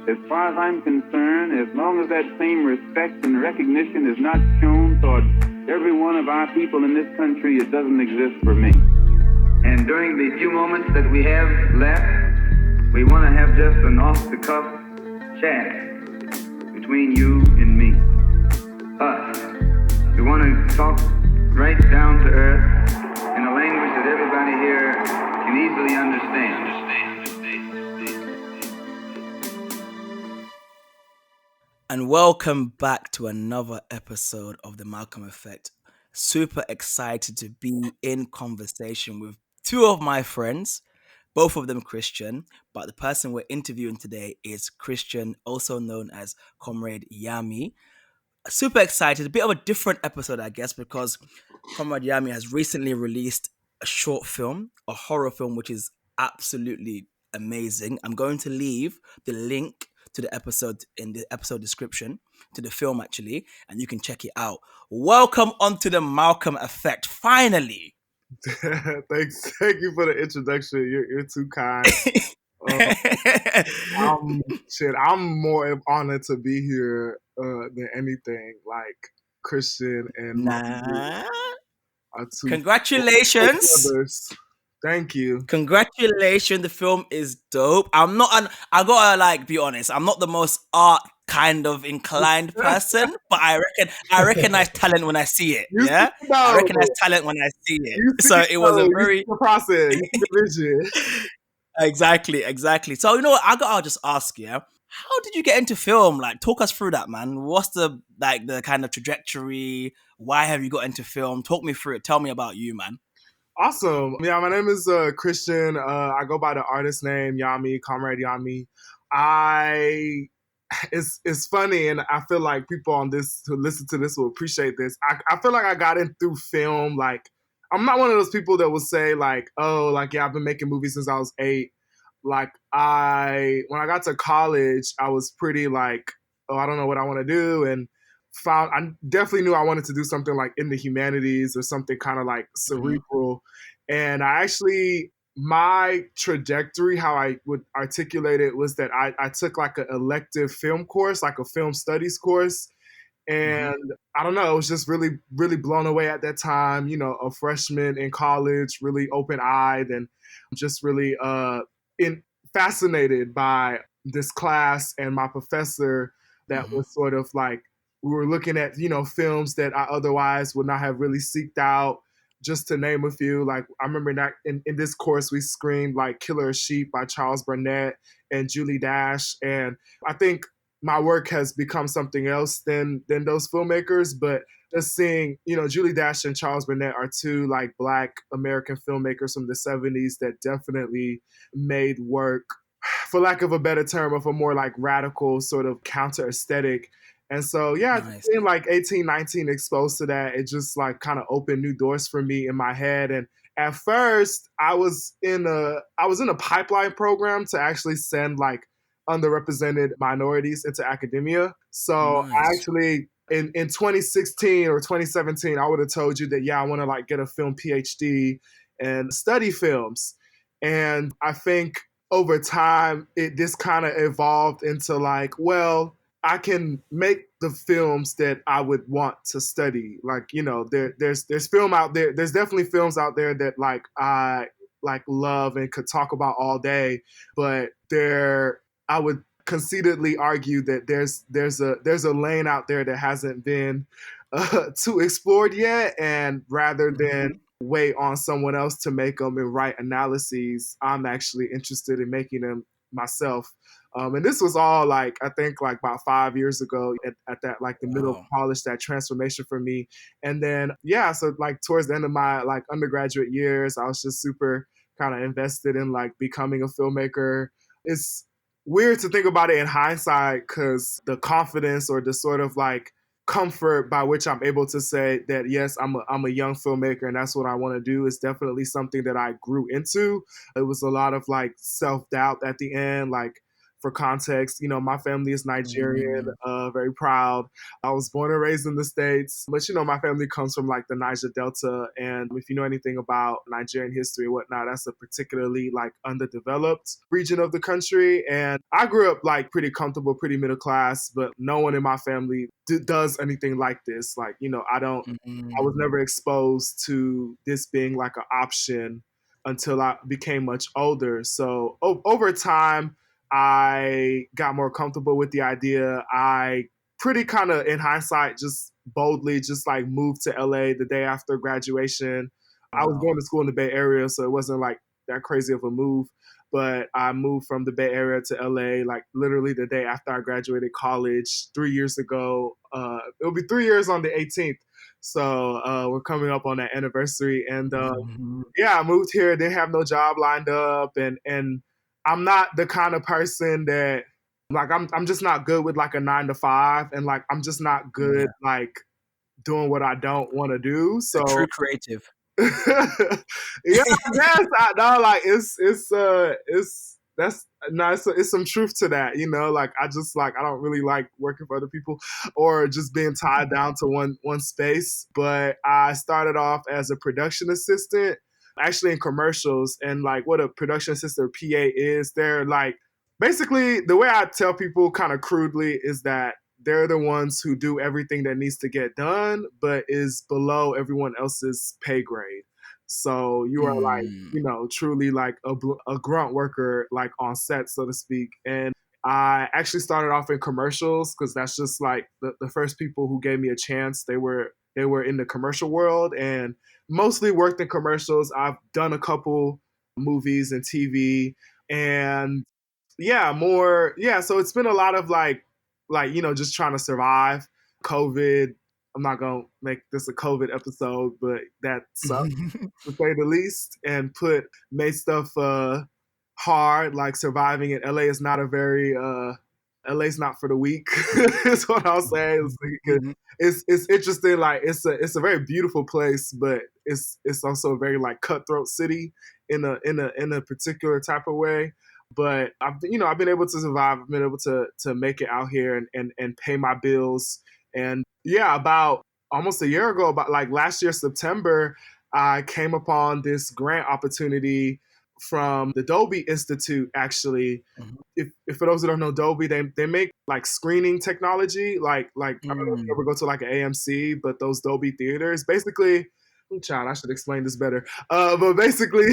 As far as I'm concerned, as long as that same respect and recognition is not shown toward every one of our people in this country, it doesn't exist for me. And during the few moments that we have left, we want to have just an off-the-cuff chat between you and me. Us. We want to talk right down to earth in a language that everybody here can easily understand. And welcome back to another episode of The Malcolm Effect. Super excited to be in conversation with two of my friends, both of them Christian, but the person we're interviewing today is Xtian, also known as Comrade Yami. Super excited, a bit of a different episode, I guess, because Comrade Yami has recently released a short film, a horror film, which is absolutely amazing. I'm going to leave the link to the episode in the episode description, to the film actually, and you can check it out. Welcome onto the Malcolm Effect, finally. Thanks. Thank you for the introduction. You're too kind. I'm more honored to be here than anything. Like Christian and Nah. are two Congratulations. brothers. Thank you. Congratulations. The film is dope. I gotta be honest. I'm not the most art kind of inclined person, but I recognize talent when I see it. Yeah, I recognize talent when I see it. So it was a very process. Vision. Exactly. So you know what? I'll just ask you. How did you get into film? Like, talk us through that, man. What's the kind of trajectory? Why have you got into film? Talk me through it. Tell me about you, man. Awesome. Yeah, my name is Christian. I go by the artist name Yami, Comrade Yami. It's funny, and I feel like people on this who listen to this will appreciate this. I feel like I got in through film. Like, I'm not one of those people that will say like, oh, like, yeah, I've been making movies since I was 8. Like, when I got to college, I was pretty like, oh, I don't know what I want to do, and I definitely knew I wanted to do something like in the humanities or something kind of like cerebral. And my trajectory, how I would articulate it, was that I took like an elective film course, like a film studies course. And I don't know, I was just really, really blown away at that time, you know, a freshman in college, really open-eyed and just really fascinated by this class and my professor that was sort of like, we were looking at, you know, films that I otherwise would not have really seeked out, just to name a few. Like, I remember that in this course, we screened like Killer of Sheep by Charles Burnett and Julie Dash. And I think my work has become something else than those filmmakers, but just seeing, you know, Julie Dash and Charles Burnett are two like Black American filmmakers from the 70s that definitely made work, for lack of a better term, of a more like radical sort of counter aesthetic. And so, yeah, nice. Being like 18, 19 exposed to that, it just like kind of opened new doors for me in my head. And at first I was in a pipeline program to actually send like underrepresented minorities into academia. So Nice. I actually, in 2016 or 2017, I would have told you that, yeah, I want to like get a film PhD and study films. And I think over time, this kind of evolved into like, well, I can make the films that I would want to study. Like, you know, there's film out there. There's definitely films out there that like I like love and could talk about all day. But I would conceitedly argue that there's a lane out there that hasn't been too explored yet. And rather than wait on someone else to make them and write analyses, I'm actually interested in making them myself. And this was all like, I think like about 5 years ago at that, like the middle of college, that transformation for me. And then, yeah, so like towards the end of my like undergraduate years, I was just super kind of invested in like becoming a filmmaker. It's weird to think about it in hindsight, because the confidence or the sort of like comfort by which I'm able to say that, yes, I'm a young filmmaker and that's what I want to do, is definitely something that I grew into. It was a lot of like self-doubt at the end, like for context, my family is Nigerian, Mm, very proud. I was born and raised in the States, but my family comes from like the Niger Delta. And if you know anything about Nigerian history and whatnot, that's a particularly like underdeveloped region of the country. And I grew up like pretty comfortable, pretty middle class, but no one in my family does anything like this. Like, I was mm, never exposed to this being like an option until I became much older. So over time, I got more comfortable with the idea. I pretty kind of, in hindsight, just boldly just like moved to LA the day after graduation. I was wow. going to school in the Bay Area, so it wasn't like that crazy of a move. But I moved from the Bay Area to LA like literally the day after I graduated college 3 years ago. It'll be 3 years on the 18th. So we're coming up on that anniversary. And Mhm. yeah, I moved here. Didn't have no job lined up, and I'm not the kind of person that like I'm just not good with like a 9 to 5, and like I'm just not good Yeah, like doing what I don't want to do. a So true creative. yeah, I guess I know. Like it's that's no, it's some truth to that. Like I just like I don't really like working for other people or just being tied down to one space. But I started off as a production assistant, actually in commercials. And like what a production assistant or PA is, they're like basically the way I tell people kind of crudely is that they're the ones who do everything that needs to get done, but is below everyone else's pay grade. So you are like, Mm. truly like a grunt worker, like on set, so to speak. And I actually started off in commercials because that's just like the first people who gave me a chance. They were in the commercial world and mostly worked in commercials. I've done a couple movies and TV and so it's been a lot of just trying to survive COVID. I'm not gonna make this a COVID episode, but that sucks to say the least, and made stuff hard, like surviving in LA is not a very LA's not for the weak. Is what I'll say. It's interesting. Like it's a very beautiful place, but it's also a very like cutthroat city in a particular type of way. But I've been able to survive. I've been able to make it out here and pay my bills. And yeah, about almost a year ago, about like last year September, I came upon this grant opportunity from the Dolby Institute, actually. Mhm. If for those who don't know Dolby, they make like screening technology. Like I don't know if you Mm. ever go to like an AMC, but those Dolby theaters, basically, child, I should explain this better. But basically,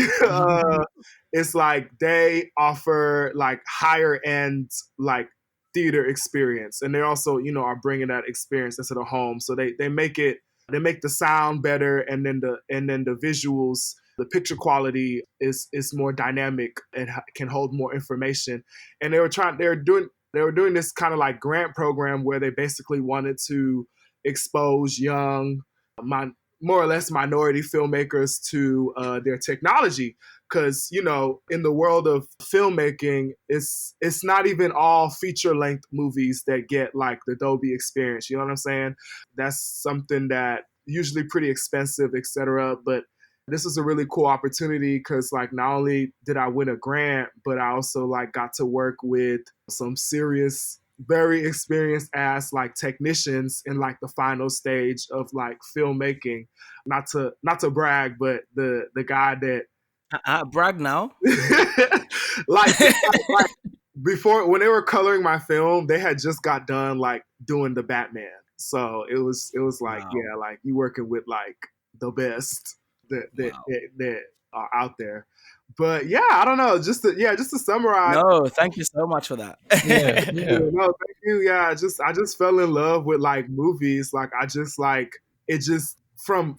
it's like they offer like higher end like theater experience, and they also are bringing that experience into the home. So they make the sound better, and then the visuals, the picture quality is more dynamic and can hold more information. And they were doing this kind of like grant program where they basically wanted to expose young, more or less minority filmmakers to their technology. Because in the world of filmmaking, it's not even all feature length movies that get like the Dolby experience. You know what I'm saying? That's something that usually pretty expensive, etc. But this is a really cool opportunity because like not only did I win a grant, but I also like got to work with some serious, very experienced ass like technicians in like the final stage of like filmmaking. Not to brag, but the guy that Brag now. like, like before, when they were coloring my film, they had just got done like doing the Batman. So it was like, Wow. yeah, like you working with like the best Wow. that are out there. But yeah, I don't know. Just to summarize, No, thank you so much for that. Yeah, yeah. no, thank you. Yeah, I just fell in love with like movies. Like I just like it just from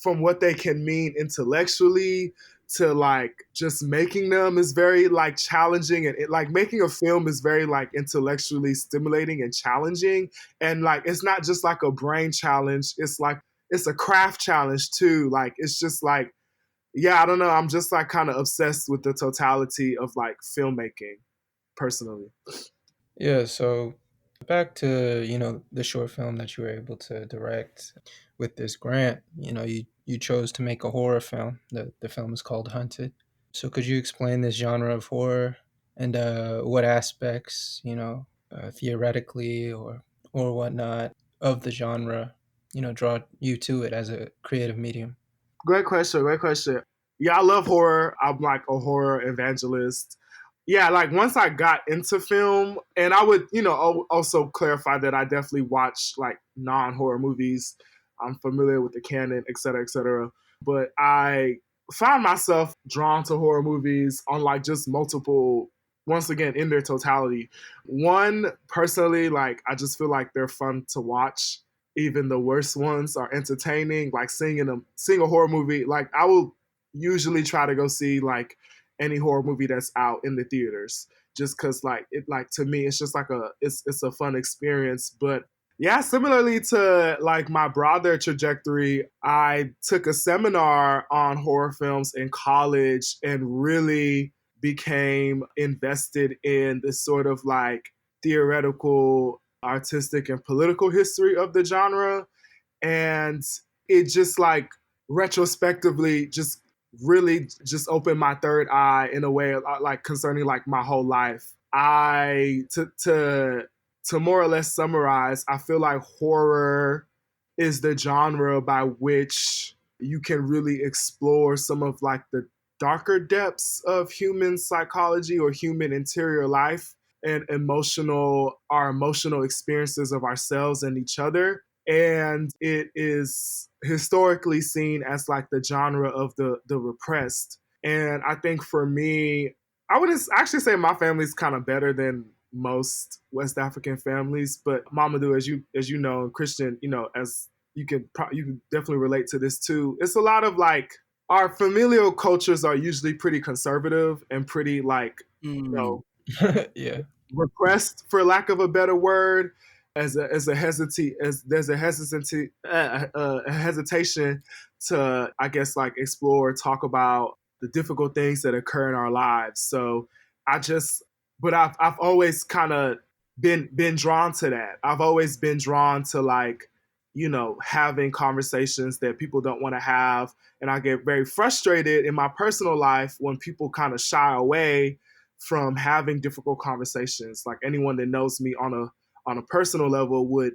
what they can mean intellectually to like just making them is very like challenging, and like making a film is very like intellectually stimulating and challenging. And like it's not just like a brain challenge, it's like it's a craft challenge too. Like it's just like, yeah, I don't know, I'm just like kind of obsessed with the totality of like filmmaking personally. Yeah, so back to, the short film that you were able to direct with this grant, you chose to make a horror film. The film is called Hunted. So could you explain this genre of horror and what aspects, theoretically or whatnot of the genre, draw you to it as a creative medium? Great question. Great question. Yeah, I love horror. I'm like a horror evangelist. Yeah, like once I got into film, and I would, also clarify that I definitely watch like non-horror movies. I'm familiar with the canon, et cetera, et cetera. But I found myself drawn to horror movies on like just multiple, once again, in their totality. One, personally, like I just feel like they're fun to watch. Even the worst ones are entertaining. Like seeing a horror movie, like I will usually try to go see like any horror movie that's out in the theaters, just because like it, like to me it's just like it's a fun experience. But yeah, similarly to like my broader trajectory, I took a seminar on horror films in college and really became invested in this sort of like theoretical, artistic, and political history of the genre. And it just like retrospectively just really just opened my third eye in a way, like concerning like my whole life. I to more or less summarize, I feel like horror is the genre by which you can really explore some of like the darker depths of human psychology or human interior life and our emotional experiences of ourselves and each other. And it is historically seen as like the genre of the repressed. And I think for me, I would actually say my family's kind of better than most West African families. But Mamadou, as you know, and Christian, as you can definitely relate to this too. It's a lot of like our familial cultures are usually pretty conservative and pretty like you know Yeah. repressed, for lack of a better word, as a hesitate as there's a hesitancy a hesitation to, I guess, like explore, talk about the difficult things that occur in our lives. So I just, but I've always kind of been drawn to that. I've always been drawn to like having conversations that people don't want to have, and I get very frustrated in my personal life when people kind of shy away from having difficult conversations. Like anyone that knows me on a personal level would,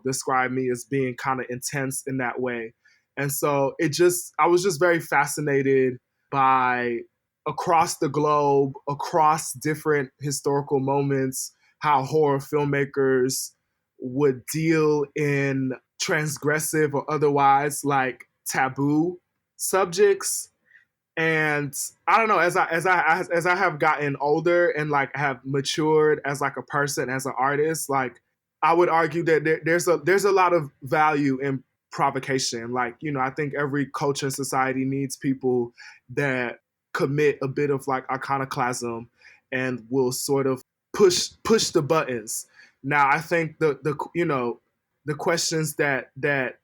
describe me as being kind of intense in that way. And so I was just very fascinated by across the globe, across different historical moments, how horror filmmakers would deal in transgressive or otherwise like taboo subjects. And I don't know, as I have gotten older and like have matured as like a person, as an artist, like I would argue that there's a lot of value in provocation. Like, I think every culture and society needs people that commit a bit of like iconoclasm and will sort of push the buttons. Now I think the questions that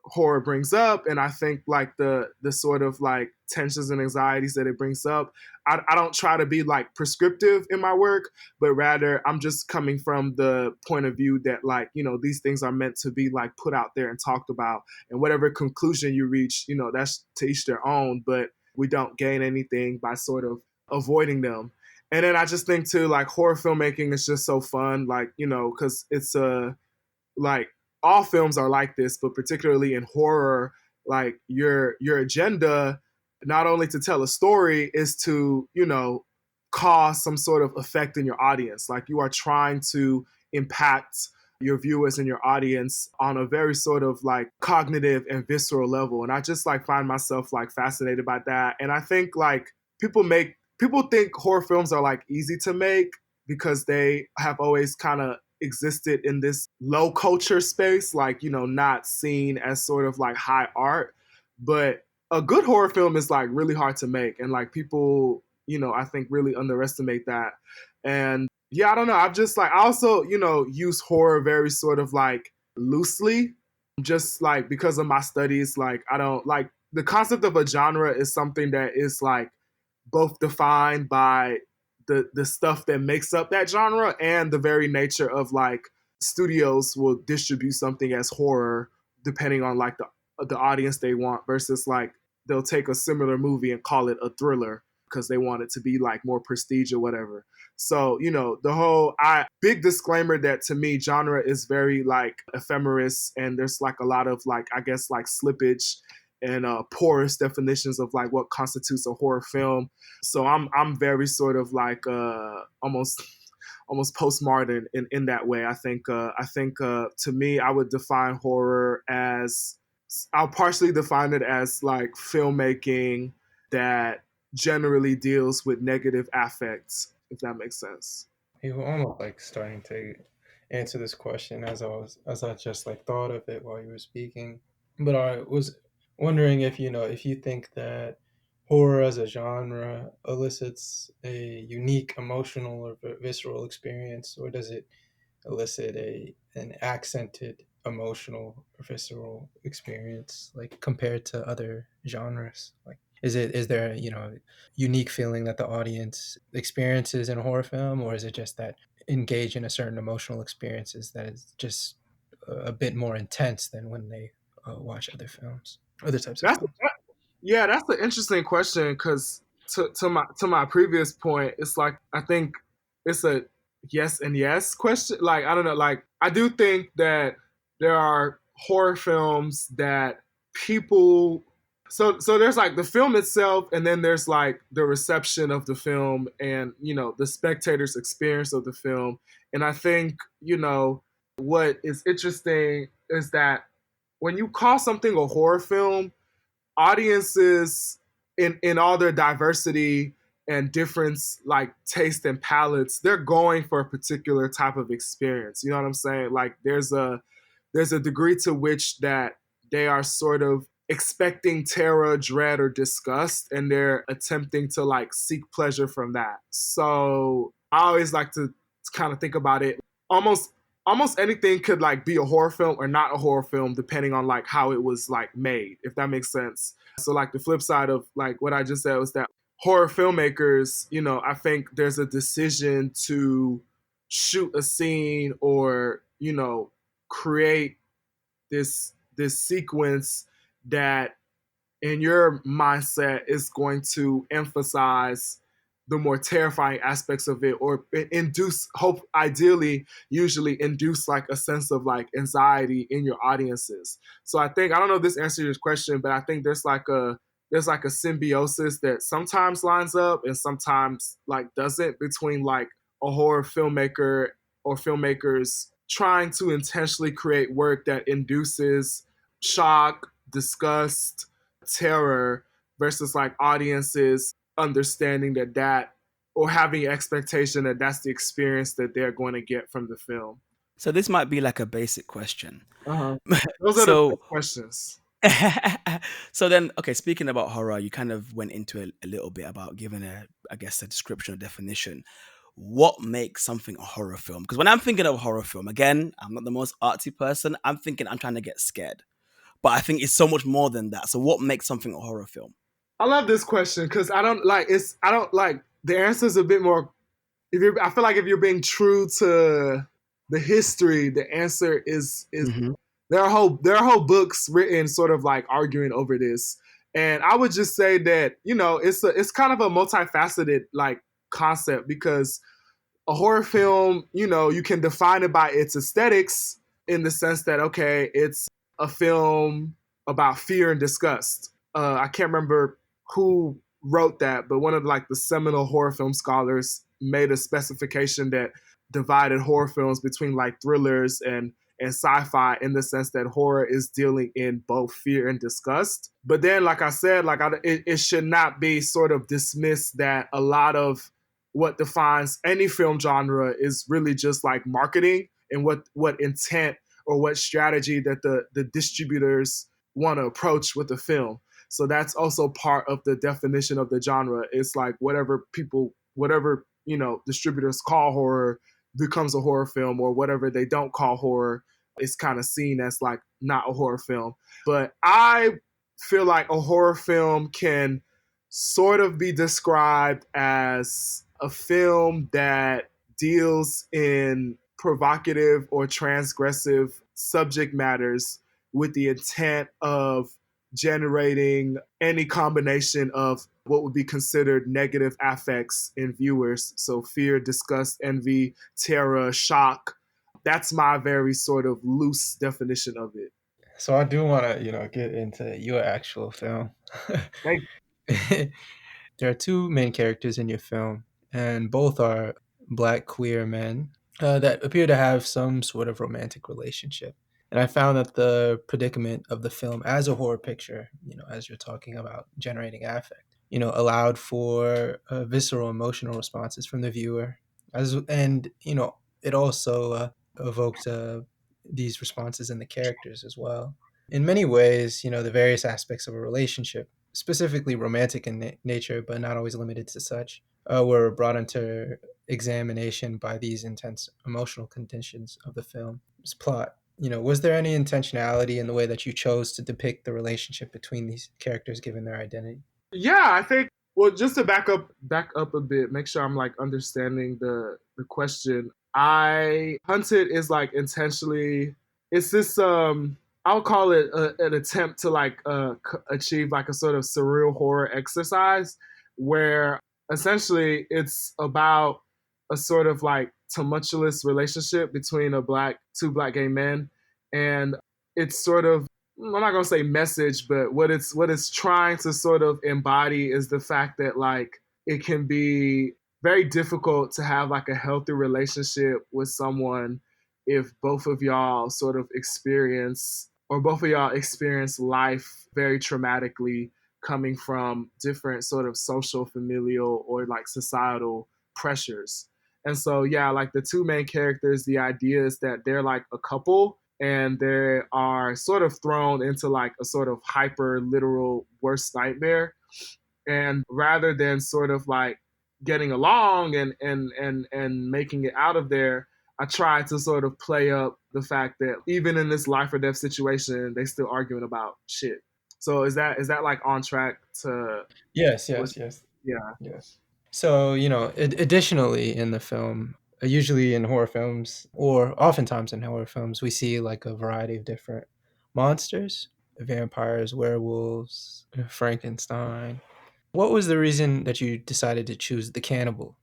horror brings up, and I think like the sort of like tensions and anxieties that it brings up, I don't try to be like prescriptive in my work, but rather I'm just coming from the point of view that like these things are meant to be like put out there and talked about, and whatever conclusion you reach, that's to each their own, but we don't gain anything by sort of avoiding them. And then I just think too, like horror filmmaking is just so fun, like because it's a like all films are like this, but particularly in horror, like your agenda, not only to tell a story, is to cause some sort of effect in your audience. Like you are trying to impact your viewers and your audience on a very sort of like cognitive and visceral level. And I just like find myself like fascinated by that. And I think like people think horror films are like easy to make because they have always kind of existed in this low culture space, like, not seen as sort of like high art. But a good horror film is like really hard to make. And like people, I think really underestimate that. And yeah, I don't know. I've just like, I also, use horror very sort of like loosely, just like because of my studies. Like, I don't like the concept of a genre is something that is like both defined by the stuff that makes up that genre and the very nature of like studios will distribute something as horror depending on like the audience they want, versus like they'll take a similar movie and call it a thriller. because they want it to be like more prestige or whatever. So, the whole big disclaimer that to me, genre is very like ephemeris, and there's like a lot of like, I guess, like slippage and porous definitions of like what constitutes a horror film. So I'm very sort of like almost postmodern in that way. I think to me, I would define horror as, I'll partially define it as like filmmaking that generally deals with negative affects, if that makes sense. You were almost like starting to answer this question as I just like thought of it while you were speaking. But I was wondering if if you think that horror as a genre elicits a unique emotional or visceral experience, or does it elicit an accented emotional or visceral experience, like compared to other genres? Like, is there unique feeling that the audience experiences in a horror film, or is it just that engage in a certain emotional experiences that is just a bit more intense than when they watch other types of That's films? Yeah, that's an interesting question because to my previous point, it's like I think it's a yes and yes question. Like I don't know, like I do think that there are horror films that people. So there's like the film itself, and then there's like the reception of the film, and the spectator's experience of the film. And I think what is interesting is that when you call something a horror film, audiences in all their diversity and difference, like taste and palates, they're going for a particular type of experience. You know what I'm saying? Like there's a degree to which that they are sort of expecting terror, dread, or disgust, and they're attempting to like seek pleasure from that. So I always like to kind of think about it, almost anything could like be a horror film or not a horror film depending on like how it was like made, if that makes sense. So like the flip side of like what I just said was that horror filmmakers, I think there's a decision to shoot a scene or create this sequence that in your mindset is going to emphasize the more terrifying aspects of it, or induce hope, ideally usually induce like a sense of like anxiety in your audiences. So I think, I don't know if this answers your question, but I think there's like a symbiosis that sometimes lines up and sometimes like doesn't, between like a horror filmmaker or filmmakers trying to intentionally create work that induces shock, disgust, terror, versus like audiences understanding that or having expectation that that's the experience that they're going to get from the film. So this might be like a basic question. Uh-huh. Those are the big So questions. so then, okay, speaking about horror, you kind of went into a little bit about giving I guess, a description or definition. What makes something a horror film? Because when I'm thinking of a horror film, again, I'm not the most artsy person. I'm thinking I'm trying to get scared. But I think it's so much more than that. So what makes something a horror film? I love this question because I don't like the answer is a bit more. I feel like if you're being true to the history, the answer is Hmm. there are whole books written sort of like arguing over this. And I would just say that it's kind of a multifaceted like concept, because a horror film, you can define it by its aesthetics, in the sense that, okay, it's a film about fear and disgust. I can't remember who wrote that, but one of like the seminal horror film scholars made a specification that divided horror films between like thrillers and sci-fi, in the sense that horror is dealing in both fear and disgust. But then, like I said, it should not be sort of dismissed that a lot of what defines any film genre is really just like marketing, and what intent or what strategy that the distributors want to approach with the film. So that's also part of the definition of the genre. It's like whatever distributors call horror becomes a horror film, or whatever they don't call horror is kind of seen as like not a horror film. But I feel like a horror film can sort of be described as a film that deals in provocative or transgressive subject matters with the intent of generating any combination of what would be considered negative affects in viewers. So fear, disgust, envy, terror, shock. That's my very sort of loose definition of it. So I do want to, get into your actual film. Thank There are two main characters in your film, and both are black queer men that appear to have some sort of romantic relationship. And I found that the predicament of the film as a horror picture, as you're talking about generating affect, allowed for visceral emotional responses from the viewer, and it also evoked these responses in the characters as well. In many ways, the various aspects of a relationship, specifically romantic in nature, but not always limited to such, were brought into examination by these intense emotional conditions of the film's plot. Was there any intentionality in the way that you chose to depict the relationship between these characters given their identity? Yeah, I think, well, just to back up a bit, make sure I'm like understanding the question. I Hunted is like intentionally, it's this I'll call it an attempt to like achieve like a sort of surreal horror exercise where essentially it's about a sort of like tumultuous relationship between two black gay men, and it's sort of, I'm not gonna say message, but what it's trying to sort of embody is the fact that like it can be very difficult to have like a healthy relationship with someone if both of y'all experience life very traumatically, coming from different sort of social, familial, or like societal pressures. And so yeah, like the two main characters, the idea is that they're like a couple and they are sort of thrown into like a sort of hyper literal worst nightmare. And rather than sort of like getting along and making it out of there, I try to sort of play up the fact that even in this life or death situation, they still arguing about shit. So is that like on track to Yes, what? yes, yes, Yeah. yes. So, additionally in the film, usually in horror films, or oftentimes in horror films, we see like a variety of different monsters: vampires, werewolves, Frankenstein. What was the reason that you decided to choose the cannibal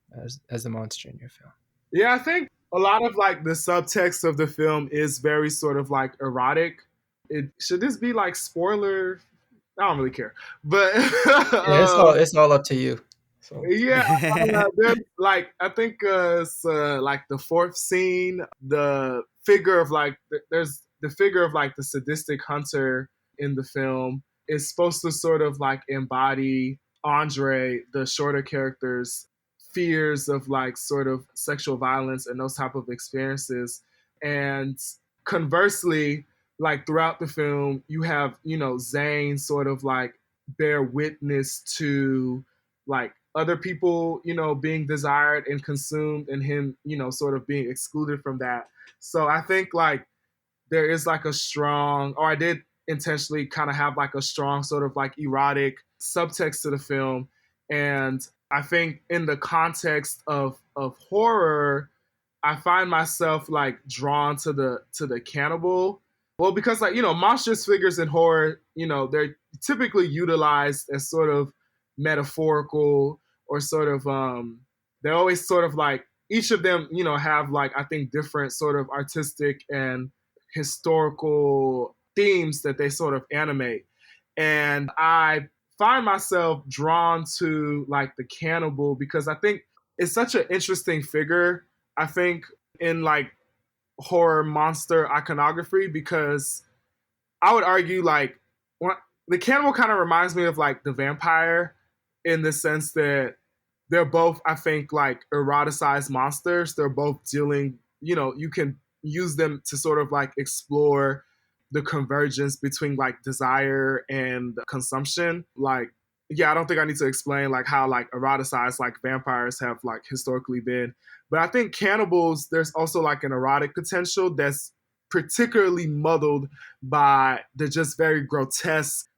as the monster in your film? Yeah, I think a lot of like the subtext of the film is very sort of like erotic. It should this be like spoiler? I don't really care, but Yeah, it's all up to you. So yeah, there's like I think it's like the fourth scene, the figure of like there's the figure of like the sadistic hunter in the film is supposed to sort of like embody Andre, the shorter character's fears of like sort of sexual violence and those type of experiences. And conversely, like throughout the film, you have, Zane sort of like bear witness to like other people, being desired and consumed, and him, sort of being excluded from that. So I think like there is like a strong, or I did intentionally kind of have like a strong sort of like erotic subtext to the film. And I think in the context of horror, I find myself like drawn to the cannibal. Well, because like, monstrous figures in horror, they're typically utilized as sort of metaphorical or sort of they're always sort of like each of them, have like I think different sort of artistic and historical themes that they sort of animate. And I find myself drawn to like the cannibal because I think it's such an interesting figure. I think in like horror monster iconography because I would argue like the cannibal kind of reminds me of like the vampire in the sense that they're both, I think, like eroticized monsters. They're both dealing, you can use them to sort of like explore the convergence between like desire and consumption. Like, yeah, I don't think I need to explain like how like eroticized like vampires have like historically been. But I think cannibals, there's also like an erotic potential that's particularly muddled by the just very grotesque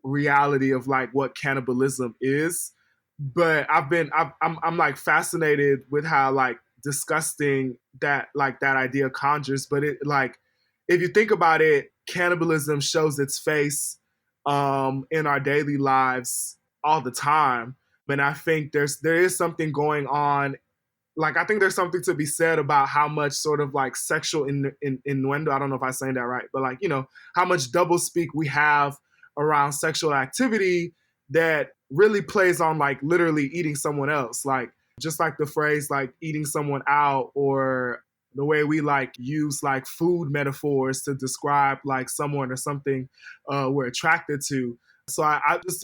reality of like what cannibalism is. But I'm like fascinated with how like disgusting that idea conjures. But it like if you think about it, cannibalism shows its face in our daily lives all the time. And I think there is something going on. Like, I think there's something to be said about how much sort of like sexual innuendo, I don't know if I'm saying that right, but like, how much double speak we have around sexual activity that really plays on like literally eating someone else. Like, just like the phrase like eating someone out, or the way we like use like food metaphors to describe like someone or something we're attracted to. So I just,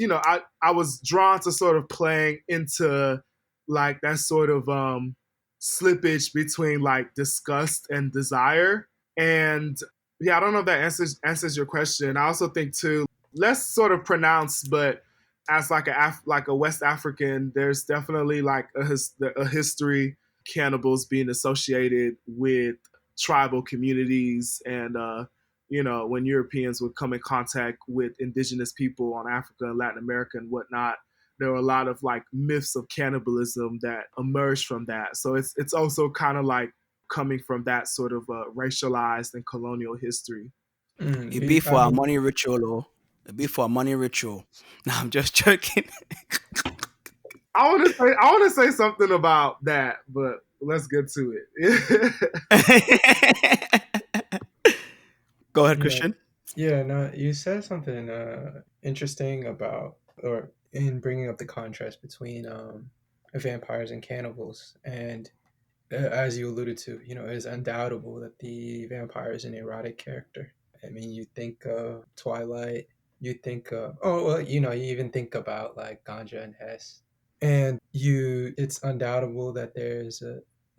I was drawn to sort of playing into like that sort of slippage between like disgust and desire. And yeah, I don't know if that answers your question. I also think too, less sort of pronounced, but as like a West African, there's definitely like a history cannibals being associated with tribal communities, and when Europeans would come in contact with indigenous people on Africa and Latin America and whatnot, there were a lot of like myths of cannibalism that emerged from that. So it's also kind of like coming from that sort of racialized and colonial history. It be for a money ritual, or it be for a money ritual. No, I'm just joking. I want to say something about that, but let's get to it. Go ahead, Christian. Yeah, no, you said something interesting about, or in bringing up the contrast between vampires and cannibals. And as you alluded to, it is undoubtable that the vampire is an erotic character. I mean, you think of Twilight, you think of, oh, well, you even think about like Ganja and Hess. And it's undoubtable that there's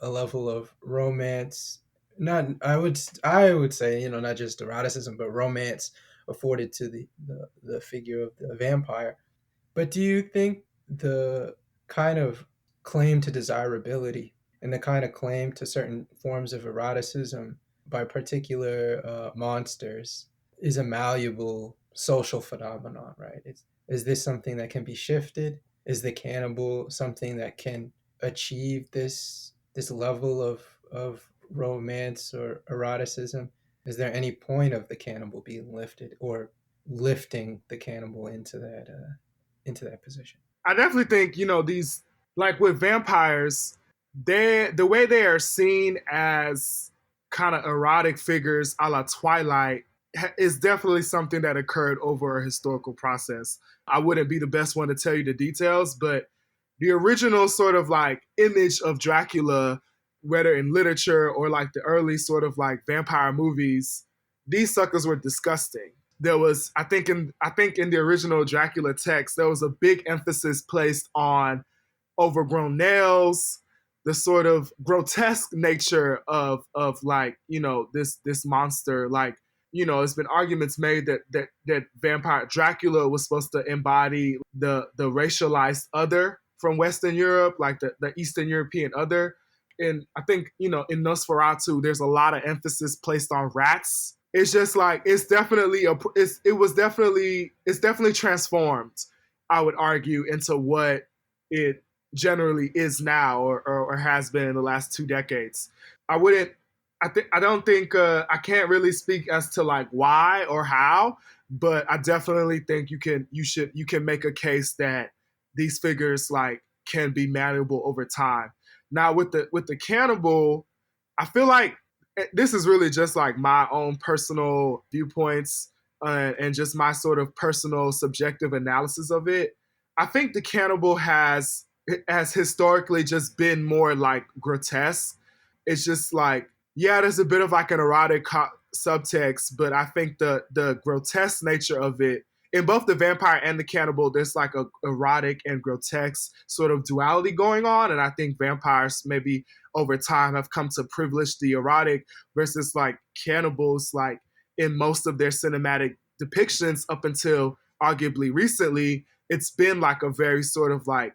a level of romance, not I would say, not just eroticism, but romance afforded to the figure of the vampire. But do you think the kind of claim to desirability and the kind of claim to certain forms of eroticism by particular monsters is a malleable social phenomenon, right? Is this something that can be shifted? Is the cannibal something that can achieve this level of romance or eroticism? Is there any point of the cannibal being lifted, or lifting the cannibal into that position? I definitely think, these, like with vampires, the way they are seen as kind of erotic figures a la Twilight is definitely something that occurred over a historical process. I wouldn't be the best one to tell you the details, but the original sort of like image of Dracula, whether in literature or like the early sort of like vampire movies, these suckers were disgusting. There was, I think in the original Dracula text, there was a big emphasis placed on overgrown nails, the sort of grotesque nature of like, this monster. Like, there's been arguments made that vampire Dracula was supposed to embody the racialized other from Western Europe, like the Eastern European other. And I think, in Nosferatu, there's a lot of emphasis placed on rats. It's just like, it's definitely transformed, I would argue, into what it generally is now, or has been in the last 2 decades. I don't think I can't really speak as to like why or how, but I definitely think you can make a case that these figures like can be malleable over time. Now with the cannibal, I feel like this is really just like my own personal viewpoints and just my sort of personal subjective analysis of it. I think the cannibal has historically just been more like grotesque. It's just like, yeah, there's a bit of like an erotic subtext, but I think the grotesque nature of it, in both the vampire and the cannibal, there's like a erotic and grotesque sort of duality going on. And I think vampires maybe over time have come to privilege the erotic, versus like cannibals, like in most of their cinematic depictions up until arguably recently, it's been like a very sort of like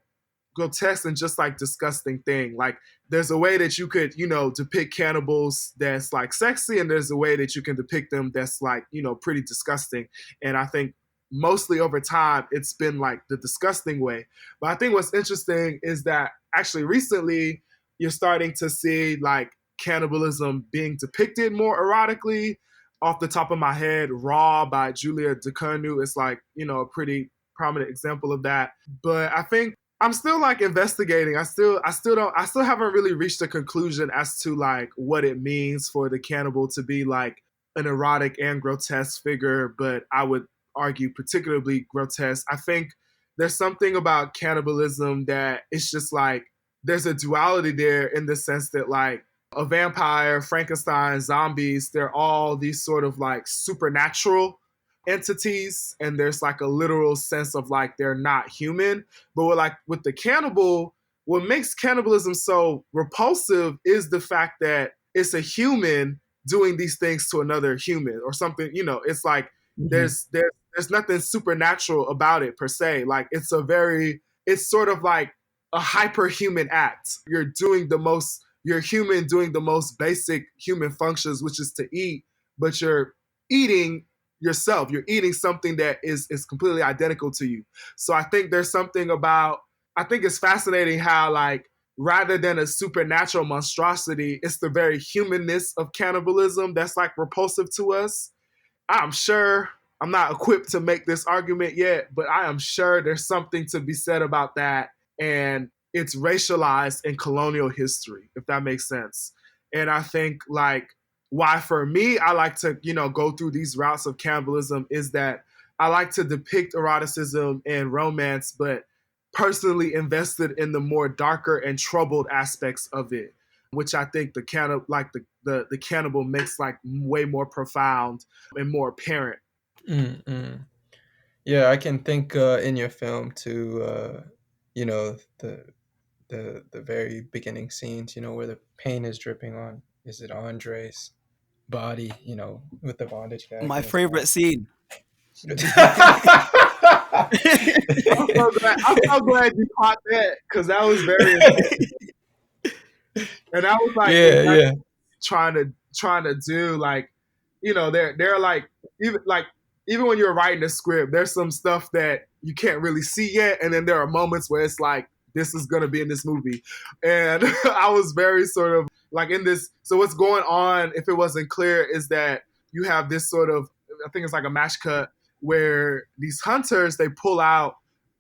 grotesque and just like disgusting thing. Like there's a way that you could, depict cannibals that's like sexy, and there's a way that you can depict them that's like, pretty disgusting. And I think mostly over time it's been like the disgusting way. But I think what's interesting is that actually recently you're starting to see like cannibalism being depicted more erotically. off the top of my head, Raw by Julia Ducournau is like, a pretty prominent example of that. But I think I'm still like investigating. I still haven't really reached a conclusion as to like what it means for the cannibal to be like an erotic and grotesque figure, but I would argue particularly grotesque. I think there's something about cannibalism that it's just like there's a duality there in the sense that like a vampire, Frankenstein, zombies, they're all these sort of like supernatural entities, and there's like a literal sense of like they're not human. But with the cannibal, what makes cannibalism so repulsive is the fact that it's a human doing these things to another human or something. It's like there's nothing supernatural about it per se. Like it's sort of like a hyperhuman act. You're human doing the most basic human functions, which is to eat, but you're eating yourself. You're eating something that is completely identical to you. So I think I think it's fascinating how like rather than a supernatural monstrosity, it's the very humanness of cannibalism that's like repulsive to us. I'm sure I'm not equipped to make this argument yet, but I am sure there's something to be said about that. And it's racialized in colonial history, if that makes sense. And I think like why for me I like to, go through these routes of cannibalism is that I like to depict eroticism and romance, but personally invested in the more darker and troubled aspects of it, which I think the cannibal makes like way more profound and more apparent. Mm-mm. Yeah, I can think in your film to the very beginning scenes, where the paint is dripping on, is it Andre's body, with the bondage gag My in his favorite scene. I'm so glad you caught that because that was very, and that was like Yeah, exactly yeah. trying to do like, they're like even when you're writing a script, there's some stuff that you can't really see yet, and then there are moments where it's like this is gonna be in this movie, and I was very sort of like in this. So what's going on, if it wasn't clear, is that you have this sort of, I think it's like a match cut where these hunters they pull out.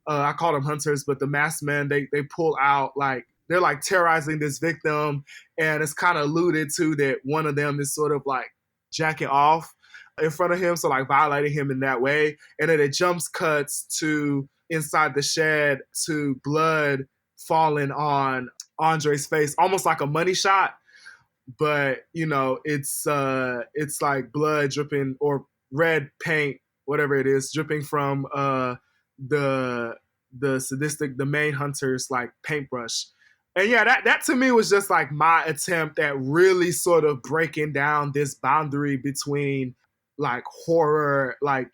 I call them hunters, but the masked men they pull out like they're like terrorizing this victim, and it's kind of alluded to that one of them is sort of like jacking off in front of him, so like violating him in that way. And then it jumps cuts to inside the shed to blood falling on Andre's face, almost like a money shot. But it's like blood dripping or red paint, whatever it is, dripping from the the main hunter's like paintbrush. And yeah, that to me was just like my attempt at really sort of breaking down this boundary between like horror, like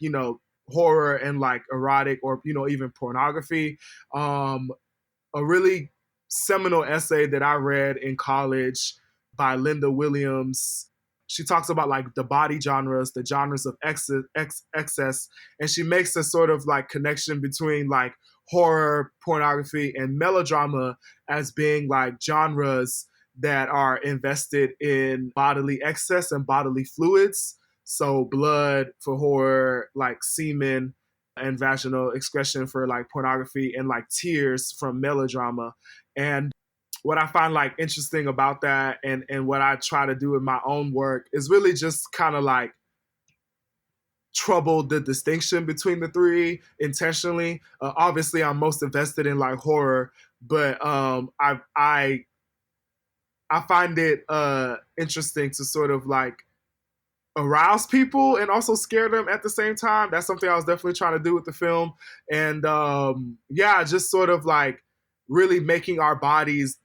horror and like erotic or even pornography. A really seminal essay that I read in college by Linda Williams. She talks about like the body genres, the genres of excess, and she makes a sort of like connection between like horror, pornography, and melodrama as being like genres that are invested in bodily excess and bodily fluids. So blood for horror, like semen and vaginal excretion for like pornography, and like tears from melodrama. And what I find like interesting about that, and what I try to do in my own work, is really just kind of like trouble the distinction between the three intentionally. Obviously, I'm most invested in like horror, but I find it interesting to sort of like arouse people and also scare them at the same time. That's something I was definitely trying to do with the film. And yeah, just sort of like really making our bodies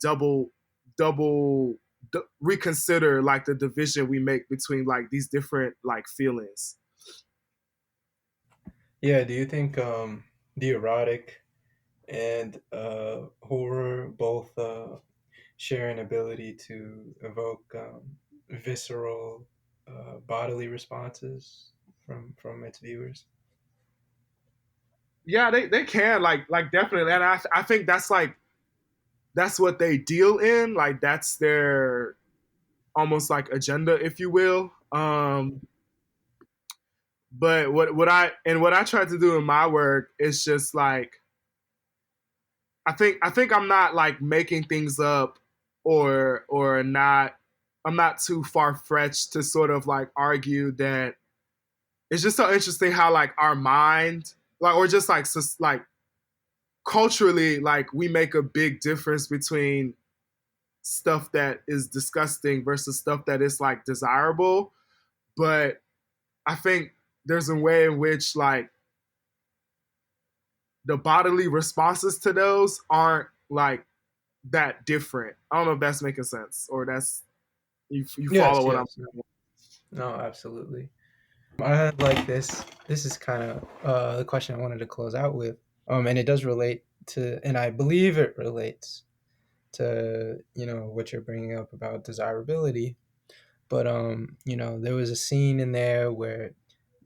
reconsider like the division we make between like these different like feelings. Yeah, do you think the erotic and horror both share an ability to evoke visceral bodily responses from its viewers? Yeah, they can like definitely. And I think that's what they deal in. Like that's their almost like agenda, if you will. But what I try to do in my work is just like I think I'm not like making things up or not I'm not too far fetched to sort of like argue that it's just so interesting how like our mind like or just like culturally like we make a big difference between stuff that is disgusting versus stuff that is like desirable. But I think there's a way in which like the bodily responses to those aren't like that different. I don't know if that's making sense or that's you Yes, follow what I'm yes. No, absolutely. I had like this. This is kind of the question I wanted to close out with. And it does relate to, and I believe it relates to, what you're bringing up about desirability. But there was a scene in there where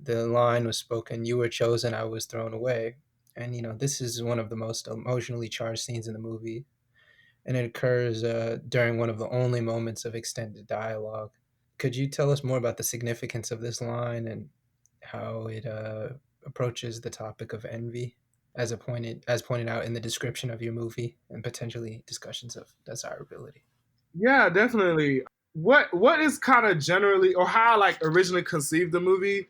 the line was spoken, "You were chosen, I was thrown away," and this is one of the most emotionally charged scenes in the movie, and it occurs during one of the only moments of extended dialogue. Could you tell us more about the significance of this line and how it approaches the topic of envy, as pointed out in the description of your movie, and potentially discussions of desirability? Yeah, definitely. What is kind of generally or how I like originally conceived the movie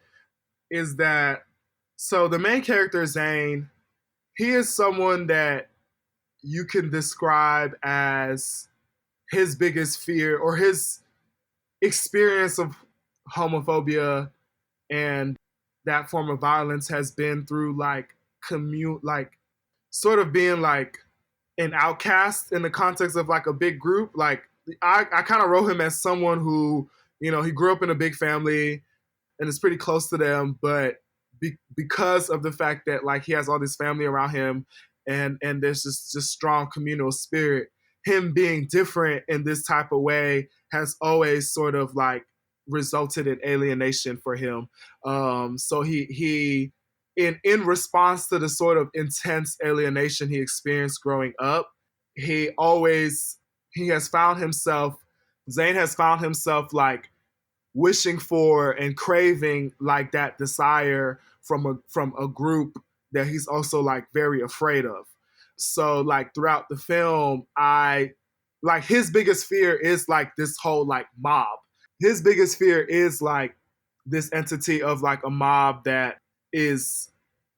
is that so the main character Zane, he is someone that you can describe as his biggest fear or his experience of homophobia and that form of violence has been through like commute like sort of being like an outcast in the context of like a big group. Like I kind of wrote him as someone who, he grew up in a big family and is pretty close to them, but because of the fact that like he has all this family around him and there's just strong communal spirit, him being different in this type of way has always sort of like resulted in alienation for him. So he in response to the sort of intense alienation he experienced growing up, he always he has found himself Zane has found himself like wishing for and craving like that desire from a group that he's also like very afraid of. So like throughout the film, I like his biggest fear is like this whole like mob. His biggest fear is like this entity of like a mob that is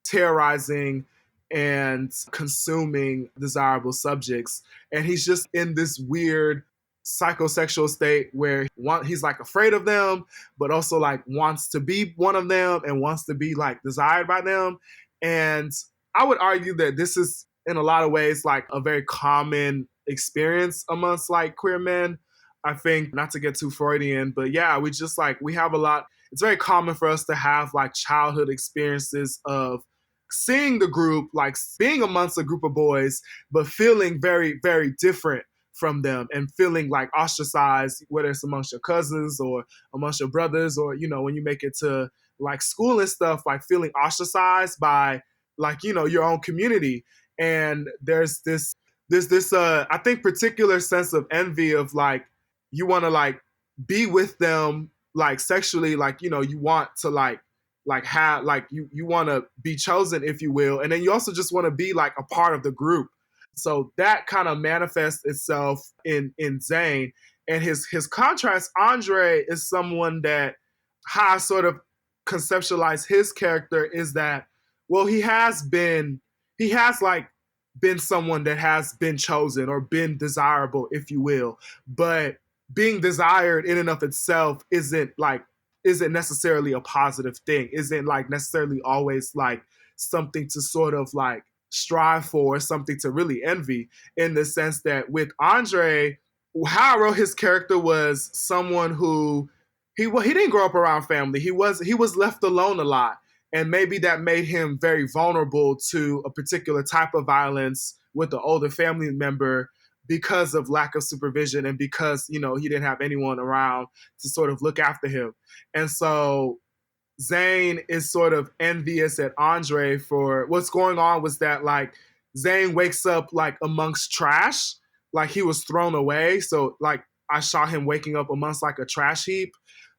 terrorizing and consuming desirable subjects. And he's just in this weird psychosexual state where he's like afraid of them, but also like wants to be one of them and wants to be like desired by them. And I would argue that this is in a lot of ways like a very common experience amongst like queer men. I think not to get too Freudian, but yeah, we have a lot. It's very common for us to have like childhood experiences of seeing the group, like being amongst a group of boys, but feeling very, very different from them and feeling like ostracized, whether it's amongst your cousins or amongst your brothers, or, when you make it to like school and stuff, like feeling ostracized by like, your own community. And there's this I think particular sense of envy of like, you want to like be with them, like sexually, like, you want to like have like you want to be chosen, if you will, and then you also just want to be like a part of the group. So that kind of manifests itself in Zane. And his contrast, Andre, is someone that how I sort of conceptualize his character is that, well, he has like been someone that has been chosen or been desirable, if you will. But being desired in and of itself isn't necessarily a positive thing, isn't like necessarily always like something to sort of like strive for, something to really envy, in the sense that with Andre, how I wrote his character was someone who he didn't grow up around family. He was left alone a lot. And maybe that made him very vulnerable to a particular type of violence with the older family member because of lack of supervision and because, he didn't have anyone around to sort of look after him. And so Zane is sort of envious at Andre for what's going on was that like Zane wakes up like amongst trash, like he was thrown away. So like I shot him waking up amongst like a trash heap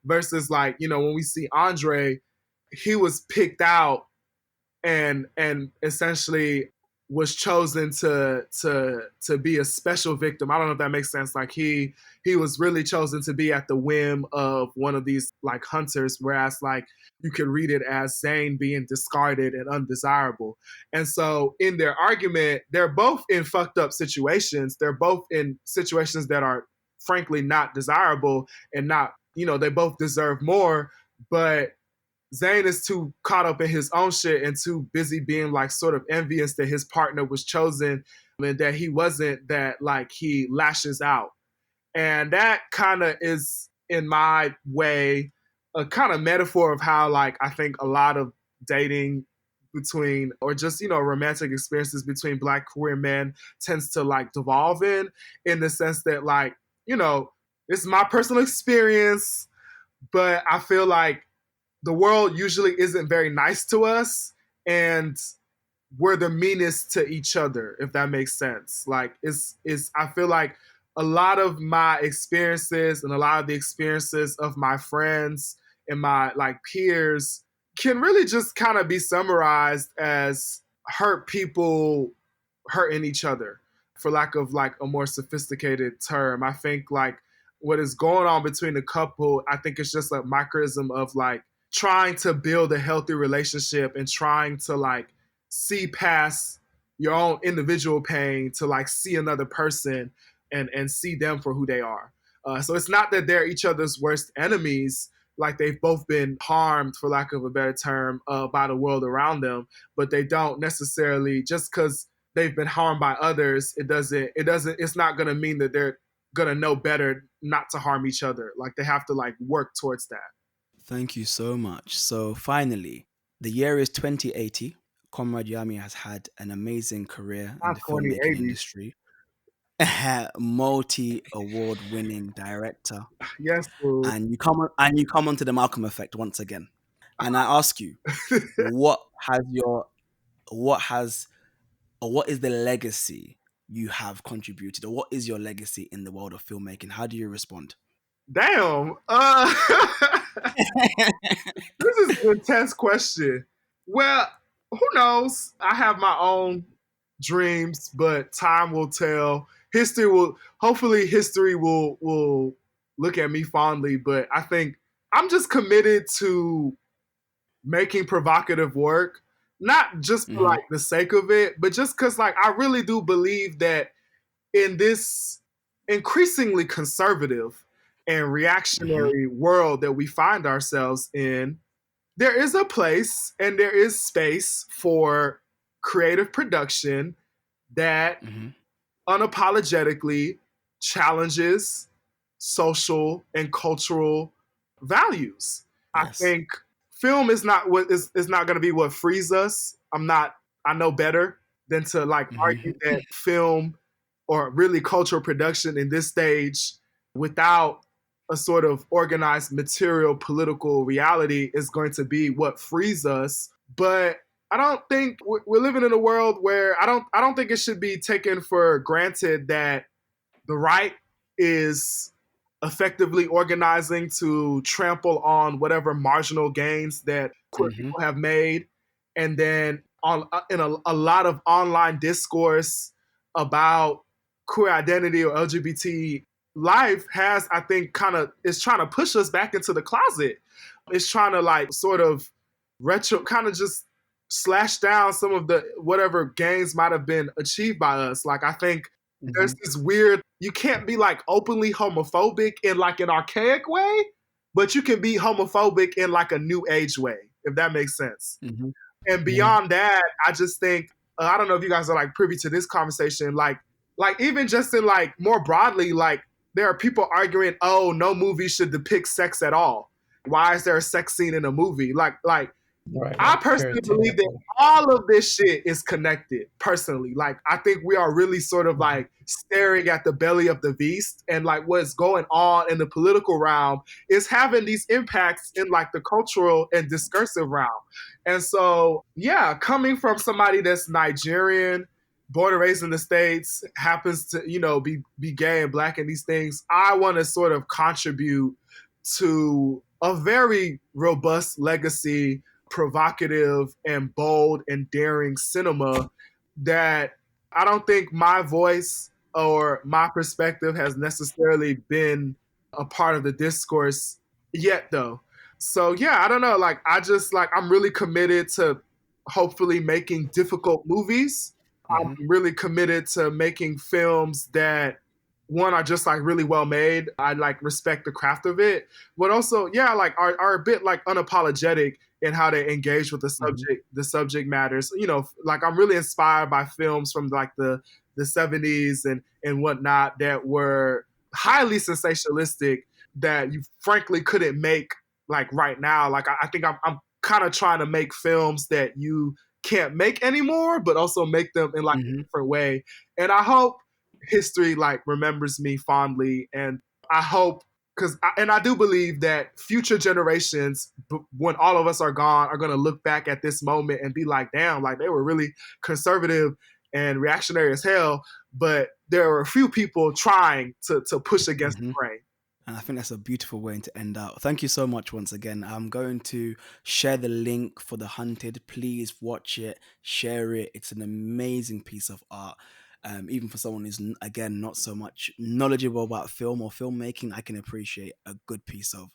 versus like, when we see Andre, he was picked out and essentially was chosen to be a special victim. I don't know if that makes sense. Like he was really chosen to be at the whim of one of these like hunters, whereas like you could read it as Zane being discarded and undesirable. And so in their argument, they're both in fucked up situations. They're both in situations that are frankly not desirable and not, they both deserve more, but Zayn is too caught up in his own shit and too busy being like sort of envious that his partner was chosen and that he wasn't, that like he lashes out. And that kind of is, in my way, a kind of metaphor of how like I think a lot of dating between, or just, romantic experiences between Black queer men tends to like devolve in the sense that like, it's my personal experience, but I feel like the world usually isn't very nice to us, and we're the meanest to each other, if that makes sense. Like it's I feel like a lot of my experiences and a lot of the experiences of my friends and my like peers can really just kind of be summarized as hurt people hurting each other, for lack of like a more sophisticated term. I think like what is going on between the couple, I think it's just a microcosm of like trying to build a healthy relationship and trying to like see past your own individual pain to like see another person and see them for who they are. So it's not that they're each other's worst enemies, like they've both been harmed, for lack of a better term, by the world around them, but they don't necessarily, just because they've been harmed by others, it's not going to mean that they're going to know better not to harm each other. Like they have to like work towards that. Thank you so much. So finally, the year is 2080. Comrade Yami has had an amazing career in Not the filmmaking 2080. industry. Multi-award winning director. Yes, fool. And you come onto the Malcolm effect once again. And I ask you, what is the legacy you have contributed, or what is your legacy in the world of filmmaking? How do you respond? Damn. This is an intense question. Well, who knows? I have my own dreams, but time will tell. Hopefully history will look at me fondly, but I think I'm just committed to making provocative work, not just for like the sake of it, but just cuz like I really do believe that in this increasingly conservative and reactionary world that we find ourselves in, there is a place and there is space for creative production that unapologetically challenges social and cultural values. I Yes. think film is not going to be what frees us. I know better than to like argue that film or really cultural production in this stage without a sort of organized material political reality is going to be what frees us. But I don't think we're living in a world where I don't think it should be taken for granted that the right is effectively organizing to trample on whatever marginal gains that queer people have made, and then in a lot of online discourse about queer identity or LGBT life has, I think, is trying to push us back into the closet. It's trying to like sort of kind of just slash down some of the whatever gains might have been achieved by us. Like I think there's this weird, you can't be like openly homophobic in like an archaic way, but you can be homophobic in like a new age way, if that makes sense. And beyond that, I just think, I don't know if you guys are like privy to this conversation, like even just in like more broadly, like there are people arguing, oh, no movie should depict sex at all. Why is there a sex scene in a movie? Like I personally believe that all of this shit is connected, personally. Like, I think we are really sort of like staring at the belly of the beast, and like what's going on in the political realm is having these impacts in like the cultural and discursive realm. And so, yeah, coming from somebody that's Nigerian, born and raised in the States, happens to, be gay and Black and these things, I want to sort of contribute to a very robust legacy provocative and bold and daring cinema that I don't think my voice or my perspective has necessarily been a part of the discourse yet, though. So yeah, I don't know. Like I just like I'm really committed to hopefully making difficult movies. I'm Mm-hmm. really committed to making films that one are just like really well made. I like respect the craft of it, but also yeah, like are a bit like unapologetic in how they engage with Mm-hmm. the subject matters. You know, like I'm really inspired by films from like the 70s and whatnot that were highly sensationalistic that you frankly couldn't make like right now. Like I think I'm kind of trying to make films that you can't make anymore, but also make them in like a Mm-hmm. different way. And I hope history like remembers me fondly, and I hope and I do believe that future generations, when all of us are gone, are going to look back at this moment and be like, damn, like they were really conservative and reactionary as hell, but there were a few people trying to push against the Mm-hmm. grain. And I think that's a beautiful way to end out. Thank you so much once again. I'm going to share the link for The Hunted. Please watch it, share it. It's an amazing piece of art. Even for someone who's, again, not so much knowledgeable about film or filmmaking, I can appreciate a good piece of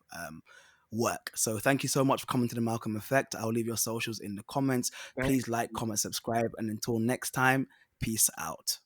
work. So thank you so much for coming to the Malcolm Effect. I'll leave your socials in the comments. Thank Please like, comment, subscribe. And until next time, peace out.